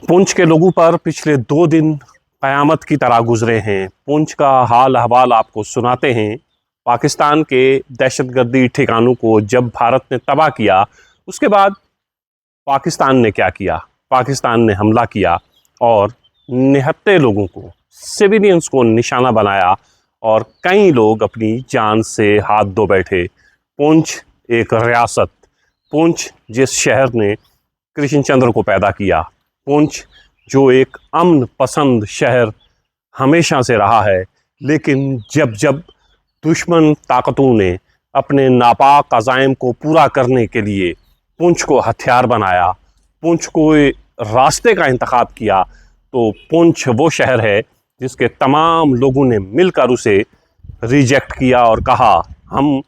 पुंछ के लोगों पर पिछले 2 दिन क़यामत की तरह गुजरे हैं। पुंछ का हाल अहवाल आपको सुनाते हैं। पाकिस्तान के दहशतगर्दी ठिकानों को जब भारत ने तबाह किया, उसके बाद पाकिस्तान ने क्या किया? पाकिस्तान ने हमला किया और निहत्थे लोगों को, सिविलियंस को निशाना बनाया और कई लोग अपनी जान से हाथ धो बैठे। पुंछ एक रियासत, पुंछ जिस शहर ने कृष्ण चंद्र को पैदा किया, पुंछ जो एक अमन पसंद शहर हमेशा से रहा है, लेकिन जब जब दुश्मन ताकतों ने अपने नापाक अज़ाइम को पूरा करने के लिए पुंछ को हथियार बनाया, पुंछ को रास्ते का इंतखाब किया, तो पुंछ वो शहर है जिसके तमाम लोगों ने मिलकर उसे रिजेक्ट किया और कहा हम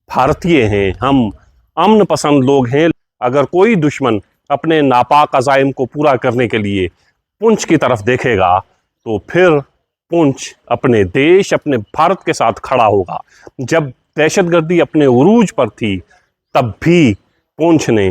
भारतीय हैं, हम अमन पसंद लोग हैं। अगर कोई दुश्मन अपने नापाक अज़ाइम को पूरा करने के लिए पुंछ की तरफ देखेगा तो फिर पुंछ अपने देश, अपने भारत के साथ खड़ा होगा। जब दहशतगर्दी अपने उरूज पर थी, तब भी पुंछ ने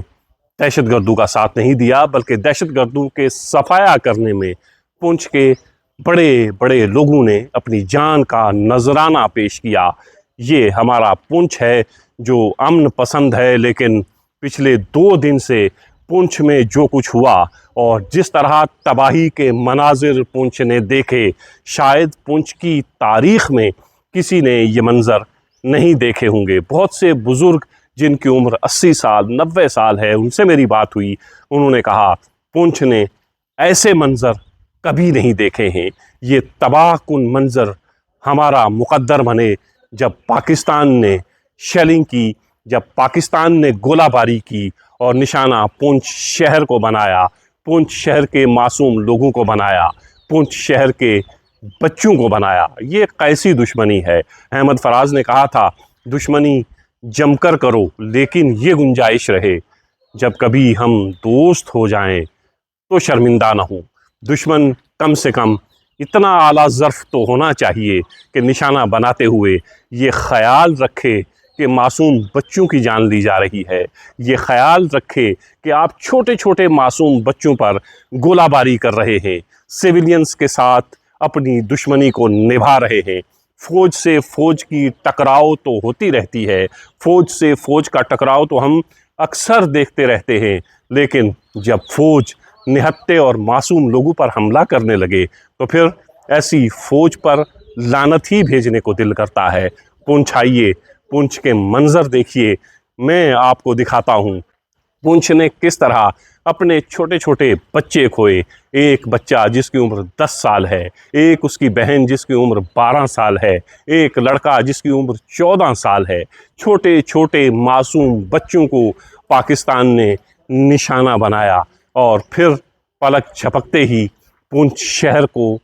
दहशतगर्दों का साथ नहीं दिया, बल्कि दहशतगर्दों के सफाया करने में पुंछ के बड़े बड़े लोगों ने अपनी जान का नजराना पेश किया। ये हमारा पुंछ है जो अमन पसंद है, लेकिन पिछले 2 दिन से पुंछ में जो कुछ हुआ और जिस तरह तबाही के मनाजिर पुंछ ने देखे, शायद पुंछ की तारीख़ में किसी ने ये मंज़र नहीं देखे होंगे। बहुत से बुज़ुर्ग जिनकी उम्र 80 साल 90 साल है, उनसे मेरी बात हुई। उन्होंने कहा पुंछ ने ऐसे मंज़र कभी नहीं देखे हैं। ये तबाहकुन मंज़र हमारा मुक़द्दर बने जब पाकिस्तान ने शेलिंग की, जब पाकिस्तान ने गोलाबारी की और निशाना पुंछ शहर को बनाया, पुंछ शहर के मासूम लोगों को बनाया, पुंछ शहर के बच्चों को बनाया। ये कैसी दुश्मनी है? अहमद फराज ने कहा था दुश्मनी जमकर करो, लेकिन ये गुंजाइश रहे जब कभी हम दोस्त हो जाएं तो शर्मिंदा ना हो। दुश्मन कम से कम इतना आला ज़र्फ़ तो होना चाहिए कि निशाना बनाते हुए ये ख़याल रखे कि मासूम बच्चों की जान ली जा रही है, ये ख़याल रखे कि आप छोटे छोटे मासूम बच्चों पर गोलाबारी कर रहे हैं, सिविलियंस के साथ अपनी दुश्मनी को निभा रहे हैं। फ़ौज से फ़ौज की टकराव तो होती रहती है, फ़ौज से फ़ौज का टकराव तो हम अक्सर देखते रहते हैं, लेकिन जब फ़ौज निहत्थे और मासूम लोगों पर हमला करने लगे तो फिर ऐसी फ़ौज पर लानत ही भेजने को दिल करता है। पुंछ आइए, पुंछ के मंज़र देखिए, मैं आपको दिखाता हूँ पुंछ ने किस तरह अपने छोटे छोटे बच्चे खोए। एक बच्चा जिसकी उम्र 10 साल है, एक उसकी बहन जिसकी उम्र 12 साल है, एक लड़का जिसकी उम्र 14 साल है। छोटे छोटे मासूम बच्चों को पाकिस्तान ने निशाना बनाया और फिर पलक झपकते ही पुंछ शहर को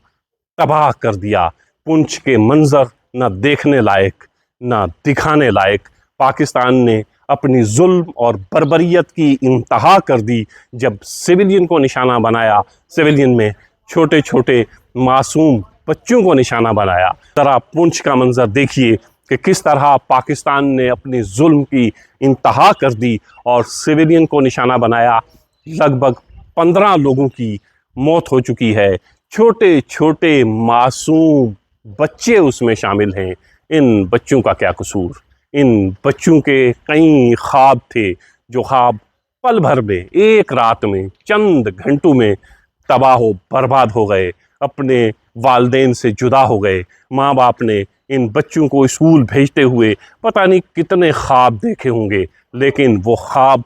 तबाह कर दिया। पुंछ के मंज़र न देखने लायक, न दिखाने लायक। पाकिस्तान ने अपनी जुल्म और बर्बरियत की इंतहा कर दी जब सिविलियन को निशाना बनाया, सिविलियन में छोटे छोटे मासूम बच्चों को निशाना बनाया। ज़रा पुंछ का मंज़र देखिए कि किस तरह पाकिस्तान ने अपनी जुल्म की इंतहा कर दी और सिविलियन को निशाना बनाया। लगभग 15 लोगों की मौत हो चुकी है। छोटे छोटे मासूम बच्चे उसमें शामिल हैं। इन बच्चों का क्या कसूर? इन बच्चों के कई ख्वाब थे, जो ख्वाब पल भर में, एक रात में, चंद घंटों में तबाह हो बर्बाद हो गए, अपने वालिदैन से जुदा हो गए। माँ बाप ने इन बच्चों को स्कूल भेजते हुए पता नहीं कितने ख्वाब देखे होंगे, लेकिन वो ख्वाब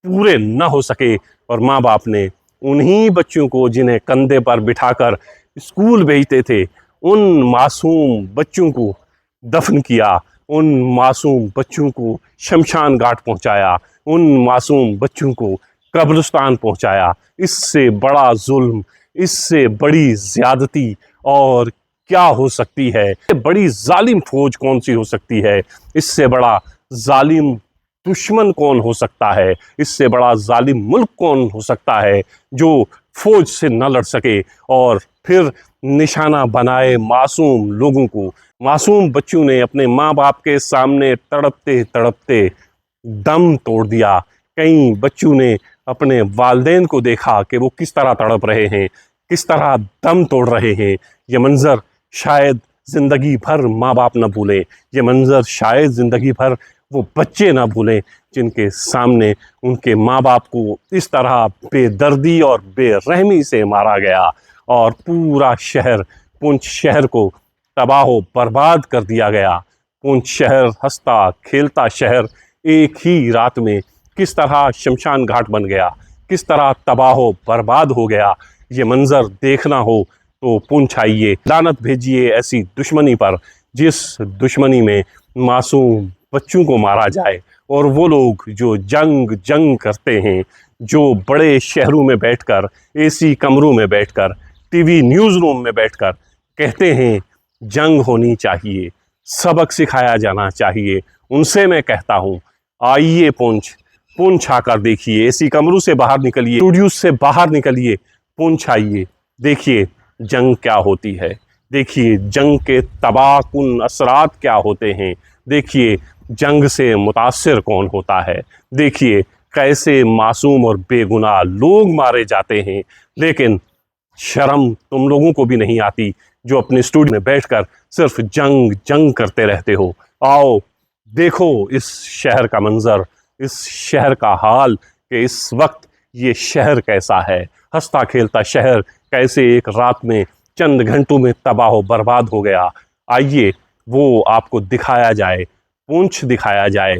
पूरे न हो सके और माँ बाप ने उन्हीं बच्चों को, जिन्हें कंधे पर बिठाकर स्कूल भेजते थे, उन मासूम बच्चों को दफन किया, उन मासूम बच्चों को शमशान घाट पहुंचाया, उन मासूम बच्चों को कब्रिस्तान पहुंचाया। इससे बड़ा जुल्म, इससे बड़ी ज़्यादती और क्या हो सकती है? बड़ी जालिम फ़ौज कौन सी हो सकती है? इससे बड़ा जालिम दुश्मन कौन हो सकता है? इससे बड़ा जालिम मुल्क कौन हो सकता है जो फ़ौज से न लड़ सके और फिर निशाना बनाए मासूम लोगों को? मासूम बच्चों ने अपने माँ बाप के सामने तड़पते तड़पते दम तोड़ दिया। कई बच्चों ने अपने वालिदैन को देखा कि वो किस तरह तड़प रहे हैं, किस तरह दम तोड़ रहे हैं। ये मंज़र शायद ज़िंदगी भर माँ बाप न भूलें, ये मंज़र शायद ज़िंदगी भर वो बच्चे ना भूलें जिनके सामने उनके माँ बाप को इस तरह बेदर्दी और बेरहमी से मारा गया और पूरा शहर, पुंछ शहर को तबाह बर्बाद कर दिया गया। पुंछ शहर, हंसता खेलता शहर, एक ही रात में किस तरह शमशान घाट बन गया, किस तरह तबाह बर्बाद हो गया। ये मंज़र देखना हो तो पुंछ आइए, लानत भेजिए ऐसी दुश्मनी पर जिस दुश्मनी में मासूम बच्चों को मारा जाए। और वो लोग जो जंग करते हैं, जो बड़े शहरों में बैठकर, एसी कमरों में बैठकर, टीवी न्यूज़ रूम में बैठकर कहते हैं जंग होनी चाहिए, सबक सिखाया जाना चाहिए, उनसे मैं कहता हूँ आइए पुंछ आकर देखिए, एसी कमरों से बाहर निकलिए, स्टूडियो से बाहर निकलिए, पुंछ आइए, देखिए जंग क्या होती है, देखिए जंग के तबाहकुन असरात क्या होते हैं, देखिए जंग से मुतासिर कौन होता है, देखिए कैसे मासूम और बेगुनाह लोग मारे जाते हैं। लेकिन शर्म तुम लोगों को भी नहीं आती जो अपने स्टूडियो में बैठकर सिर्फ जंग करते रहते हो। आओ देखो इस शहर का मंजर, इस शहर का हाल कि इस वक्त ये शहर कैसा है। हंसता खेलता शहर कैसे एक रात में, चंद घंटों में तबाह बर्बाद हो गया। आइए वो आपको दिखाया जाए, पुंछ दिखाया जाए।